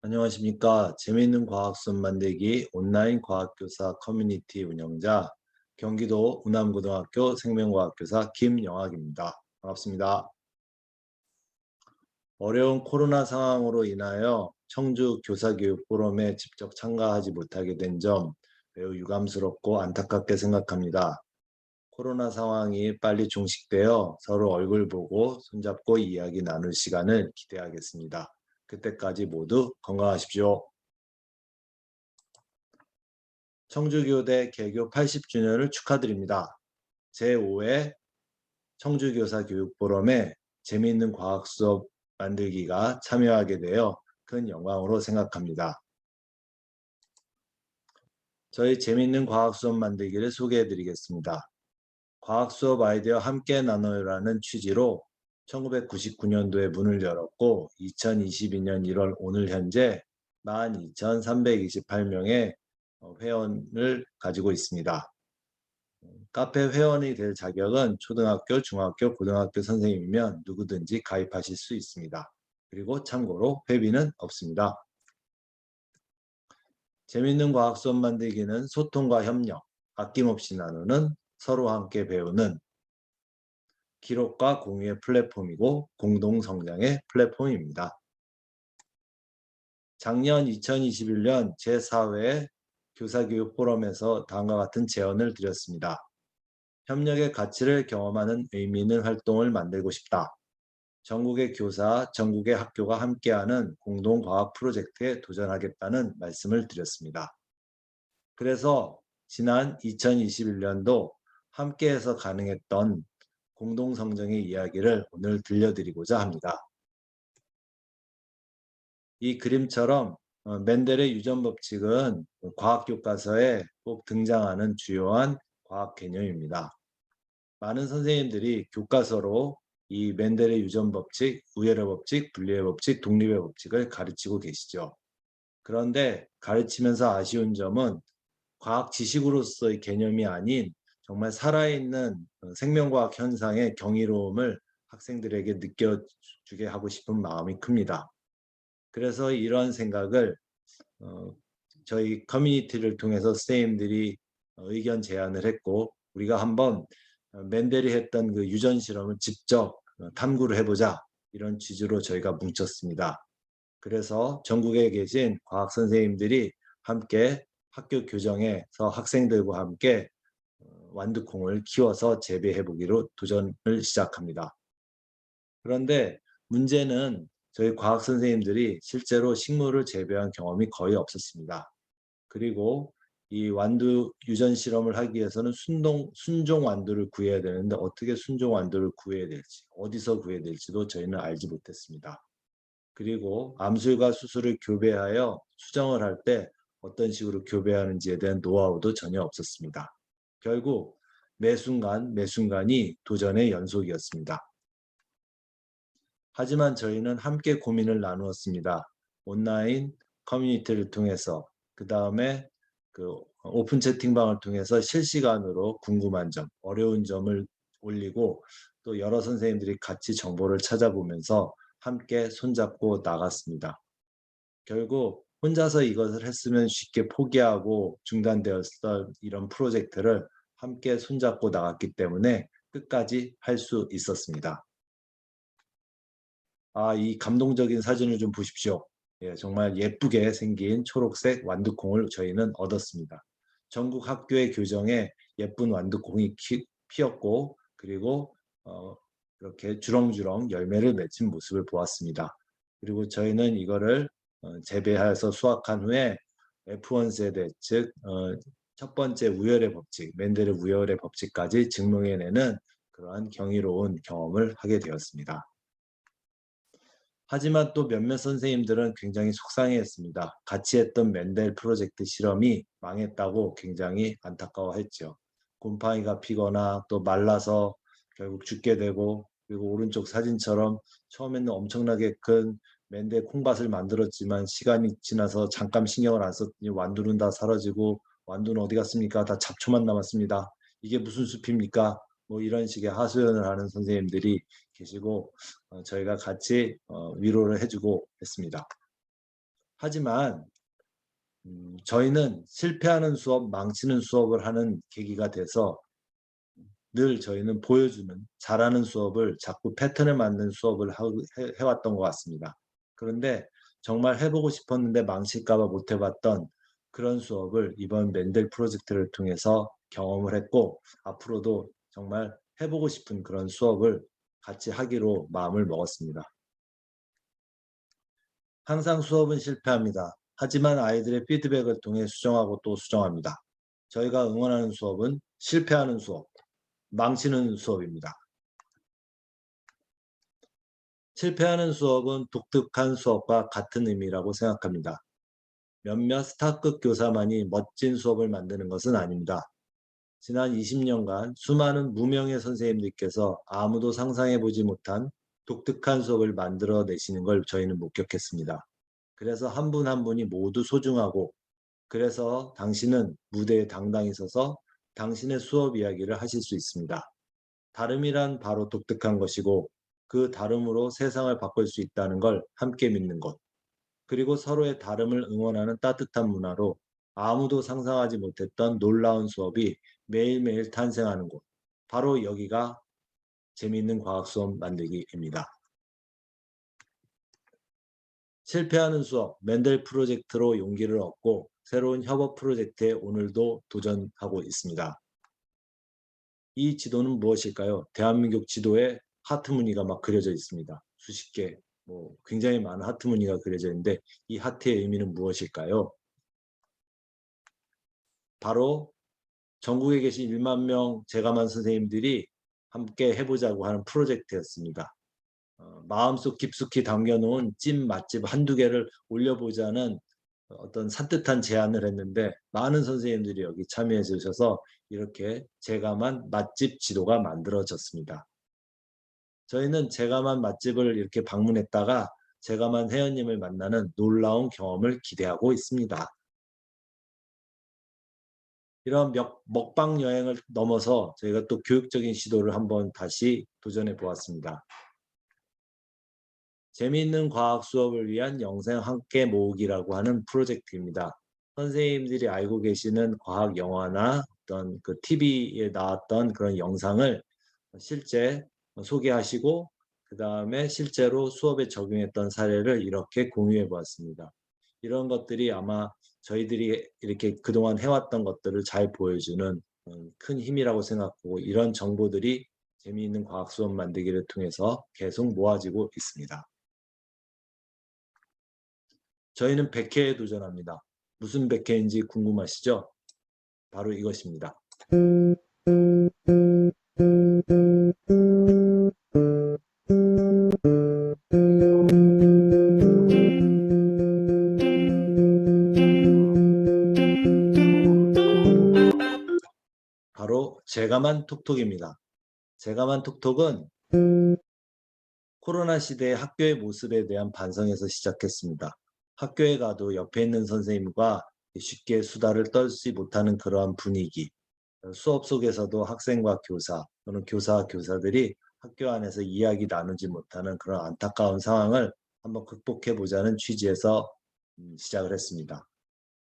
안녕하십니까. 재미있는 과학 수업 만들기 온라인 과학교사 커뮤니티 운영자 경기도 운암고등학교 생명과학교사 김영학입니다. 반갑습니다. 어려운 코로나 상황으로 인하여 청주 교사교육 포럼에 직접 참가하지 못하게 된 점 매우 유감스럽고 안타깝게 생각합니다. 코로나 상황이 빨리 종식되어 서로 얼굴 보고 손잡고 이야기 나눌 시간을 기대하겠습니다. 그때까지 모두 건강하십시오. 청주교대 개교 80주년을 축하드립니다. 제5회 청주교사 교육포럼에 재미있는 과학 수업 만들기가 참여하게 되어 큰 영광으로 생각합니다. 저희 재미있는 과학 수업 만들기를 소개해 드리겠습니다. 과학 수업 아이디어 함께 나눠요라는 취지로 1999년도에 문을 열었고 2022년 1월 오늘 현재 12,328명의 회원을 가지고 있습니다. 카페 회원이 될 자격은 초등학교, 중학교, 고등학교 선생님이면 누구든지 가입하실 수 있습니다. 그리고 참고로 회비는 없습니다. 재미있는 과학 수업 만들기는 소통과 협력, 아낌없이 나누는, 서로 함께 배우는 기록과 공유의 플랫폼이고 공동성장의 플랫폼입니다. 작년 2021년 제4회 교사교육 포럼에서 다음과 같은 제언을 드렸습니다. 협력의 가치를 경험하는 의미 있는 활동을 만들고 싶다. 전국의 교사, 전국의 학교가 함께하는 공동과학 프로젝트에 도전하겠다는 말씀을 드렸습니다. 그래서 지난 2021년도 함께해서 가능했던 공동성장의 이야기를 오늘 들려드리고자 합니다. 이 그림처럼 멘델의 유전법칙은 과학교과서에 꼭 등장하는 주요한 과학 개념입니다. 많은 선생님들이 교과서로 이 멘델의 유전법칙, 우열의 법칙, 분리의 법칙, 독립의 법칙을 가르치고 계시죠. 그런데 가르치면서 아쉬운 점은 과학 지식으로서의 개념이 아닌 정말 살아있는 생명과학 현상의 경이로움을 학생들에게 느껴주게 하고 싶은 마음이 큽니다. 그래서 이런 생각을 저희 커뮤니티를 통해서 선생님들이 의견 제안을 했고 우리가 한번 멘델이 했던 그 유전 실험을 직접 탐구를 해보자 이런 취지로 저희가 뭉쳤습니다. 그래서 전국에 계신 과학 선생님들이 함께 학교 교정에서 학생들과 함께 완두콩을 키워서 재배해 보기로 도전을 시작합니다. 그런데 문제는 저희 과학 선생님들이 실제로 식물을 재배한 경험이 거의 없었습니다. 그리고 이 완두 유전 실험을 하기 위해서는 순종 완두를 구해야 되는데 어떻게 순종 완두를 구해야 될지, 어디서 구해야 될지도 저희는 알지 못했습니다. 그리고 암술과 수술을 교배하여 수정을 할 때 어떤 식으로 교배하는지에 대한 노하우도 전혀 없었습니다. 결국 매순간이 도전의 연속이었습니다. 하지만 저희는 함께 고민을 나누었습니다. 온라인 커뮤니티를 통해서 그 다음에 그 오픈 채팅방을 통해서 실시간으로 궁금한 점, 어려운 점을 올리고 또 여러 선생님들이 같이 정보를 찾아보면서 함께 손잡고 나갔습니다. 결국 혼자서 이것을 했으면 쉽게 포기하고 중단되었던 이런 프로젝트를 함께 손잡고 나갔기 때문에 끝까지 할 수 있었습니다. 이 감동적인 사진을 좀 보십시오. 예, 정말 예쁘게 생긴 초록색 완두콩을 저희는 얻었습니다. 전국 학교의 교정에 예쁜 완두콩이 피었고 그리고 이렇게 주렁주렁 열매를 맺힌 모습을 보았습니다. 그리고 저희는 이거를 재배해서 수확한 후에 F1 세대 즉 첫 번째 우열의 법칙, 멘델의 우열의 법칙까지 증명해내는 그러한 경이로운 경험을 하게 되었습니다. 하지만 또 몇몇 선생님들은 굉장히 속상해했습니다. 같이 했던 멘델 프로젝트 실험이 망했다고 굉장히 안타까워했죠. 곰팡이가 피거나 또 말라서 결국 죽게 되고 그리고 오른쪽 사진처럼 처음에는 엄청나게 큰 멘델 콩밭을 만들었지만 시간이 지나서 잠깐 신경을 안 썼더니 완두는 다 사라지고 완두는 어디 갔습니까? 다 잡초만 남았습니다. 이게 무슨 숲입니까? 뭐 이런 식의 하소연을 하는 선생님들이 계시고 저희가 같이 위로를 해주고 했습니다. 하지만 저희는 실패하는 수업, 망치는 수업을 하는 계기가 돼서 늘 저희는 보여주는 잘하는 수업을 자꾸 패턴을 만든 수업을 해왔던 것 같습니다. 그런데 정말 해보고 싶었는데 망칠까 봐 못 해봤던 그런 수업을 이번 맨델 프로젝트를 통해서 경험을 했고, 앞으로도 정말 해보고 싶은 그런 수업을 같이 하기로 마음을 먹었습니다. 항상 수업은 실패합니다. 하지만 아이들의 피드백을 통해 수정하고 또 수정합니다. 저희가 응원하는 수업은 실패하는 수업, 망치는 수업입니다. 실패하는 수업은 독특한 수업과 같은 의미라고 생각합니다. 몇몇 스타급 교사만이 멋진 수업을 만드는 것은 아닙니다. 지난 20년간 수많은 무명의 선생님들께서 아무도 상상해보지 못한 독특한 수업을 만들어내시는 걸 저희는 목격했습니다. 그래서 한 분 한 분이 모두 소중하고, 그래서 당신은 무대에 당당히 서서 당신의 수업 이야기를 하실 수 있습니다. 다름이란 바로 독특한 것이고, 그 다름으로 세상을 바꿀 수 있다는 걸 함께 믿는 것, 그리고 서로의 다름을 응원하는 따뜻한 문화로 아무도 상상하지 못했던 놀라운 수업이 매일매일 탄생하는 곳, 바로 여기가 재미있는 과학 수업 만들기입니다. 실패하는 수업, 맨델 프로젝트로 용기를 얻고 새로운 협업 프로젝트에 오늘도 도전하고 있습니다. 이 지도는 무엇일까요? 대한민국 지도에 하트 무늬가 막 그려져 있습니다. 수십 개, 굉장히 많은 하트 무늬가 그려져 있는데, 이 하트의 의미는 무엇일까요? 바로 전국에 계신 1만 명 제가만 선생님들이 함께 해보자고 하는 프로젝트였습니다. 마음속 깊숙이 담겨놓은 찐 맛집 한두 개를 올려보자는 어떤 산뜻한 제안을 했는데, 많은 선생님들이 여기 참여해 주셔서 이렇게 제가만 맛집 지도가 만들어졌습니다. 저희는 제가만 맛집을 이렇게 방문했다가 제가만 회원님을 만나는 놀라운 경험을 기대하고 있습니다. 이런 먹방 여행을 넘어서 저희가 또 교육적인 시도를 한번 다시 도전해 보았습니다. 재미있는 과학 수업을 위한 영상 함께 모으기라고 하는 프로젝트입니다. 선생님들이 알고 계시는 과학 영화나 어떤 그 TV에 나왔던 그런 영상을 실제 소개하시고, 그 다음에 실제로 수업에 적용했던 사례를 이렇게 공유해 보았습니다. 이런 것들이 아마 저희들이 이렇게 그동안 해왔던 것들을 잘 보여주는 큰 힘이라고 생각하고, 이런 정보들이 재미있는 과학 수업 만들기를 통해서 계속 모아지고 있습니다. 저희는 100회에 도전합니다. 무슨 100회인지 궁금하시죠? 바로 이것입니다. 바로 제가만 톡톡입니다. 제가만 톡톡은 코로나 시대의 학교의 모습에 대한 반성에서 시작했습니다. 학교에 가도 옆에 있는 선생님과 쉽게 수다를 떨지 못하는 그러한 분위기, 수업 속에서도 학생과 교사 또는 교사들이 학교 안에서 이야기 나누지 못하는 그런 안타까운 상황을 한번 극복해보자는 취지에서 시작을 했습니다.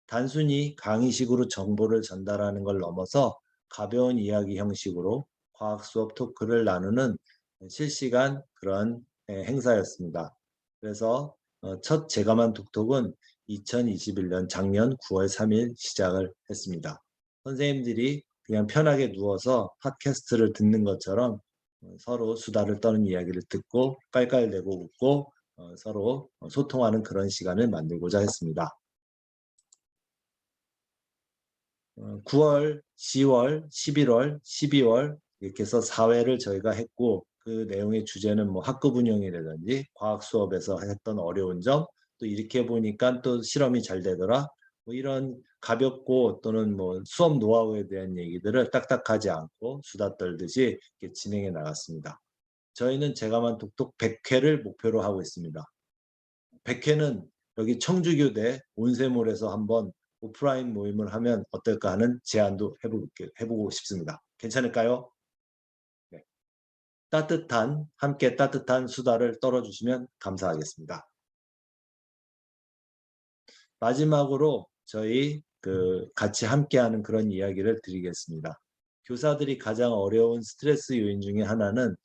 단순히 강의식으로 정보를 전달하는 걸 넘어서 가벼운 이야기 형식으로 과학 수업 토크를 나누는 실시간 그런 행사였습니다. 그래서 첫 제가만 톡톡은 2021년 작년 9월 3일 시작을 했습니다. 선생님들이 그냥 편하게 누워서 팟캐스트를 듣는 것처럼 서로 수다를 떠는 이야기를 듣고 깔깔대고 웃고 서로 소통하는 그런 시간을 만들고자 했습니다. 9월, 10월, 11월, 12월 이렇게 해서 4회를 저희가 했고, 그 내용의 주제는 뭐 학급 운영이라든지 과학 수업에서 했던 어려운 점, 또 이렇게 보니까 또 실험이 잘 되더라, 뭐 이런 가볍고 또는 뭐 수업 노하우에 대한 얘기들을 딱딱하지 않고 수다 떨듯이 이렇게 진행해 나갔습니다. 저희는 제가만 톡톡 100회를 목표로 하고 있습니다. 100회는 여기 청주교대 온세몰에서 한번 오프라인 모임을 하면 어떨까 하는 제안도 해보고 싶습니다. 괜찮을까요? 네. 함께 따뜻한 수다를 떨어주시면 감사하겠습니다. 마지막으로 저희 같이 함께하는 그런 이야기를 드리겠습니다. 교사들이 가장 어려운 스트레스 요인 중에 하나는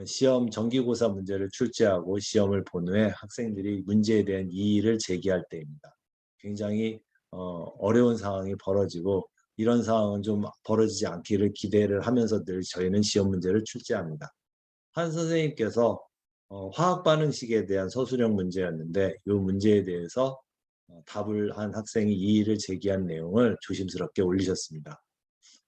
시험 정기고사 문제를 출제하고 시험을 본 후에 학생들이 문제에 대한 이의를 제기할 때입니다. 굉장히 어려운 상황이 벌어지고 이런 상황은 좀 벌어지지 않기를 기대를 하면서 늘 저희는 시험 문제를 출제합니다. 한 선생님께서 화학 반응식에 대한 서술형 문제였는데 이 문제에 대해서 답을 한 학생이 이의를 제기한 내용을 조심스럽게 올리셨습니다.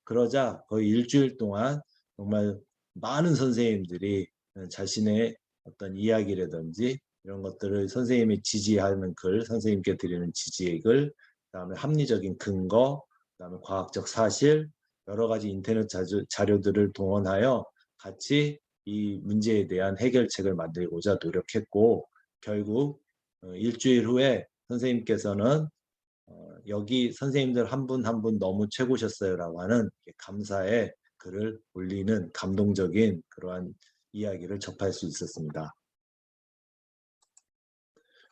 그러자 거의 일주일 동안 정말 많은 선생님들이 자신의 어떤 이야기라든지 이런 것들을 선생님이 지지하는 글, 선생님께 드리는 지지의 글, 그다음에 합리적인 근거, 그다음에 과학적 사실, 여러 가지 인터넷 자료들을 동원하여 같이 이 문제에 대한 해결책을 만들고자 노력했고 결국 일주일 후에 선생님께서는 여기 선생님들 한 분 한 분 너무 최고셨어요라고 하는 감사의 글을 올리는 감동적인 그러한 이야기를 접할 수 있었습니다.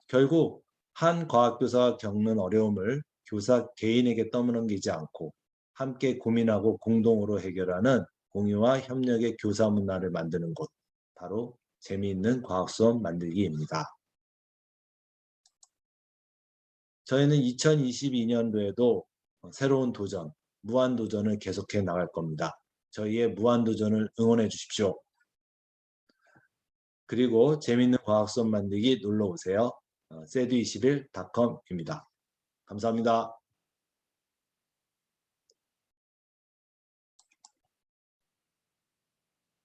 결국 한 과학교사가 겪는 어려움을 교사 개인에게 떠넘기지 않고 함께 고민하고 공동으로 해결하는 공유와 협력의 교사 문화를 만드는 곳, 바로 재미있는 과학 수업 만들기입니다. 저희는 2022년도에도 새로운 도전, 무한도전을 계속해 나갈 겁니다. 저희의 무한도전을 응원해 주십시오. 그리고 재미있는 과학 수업 만들기 놀러 오세요. sedu21.com입니다. 감사합니다.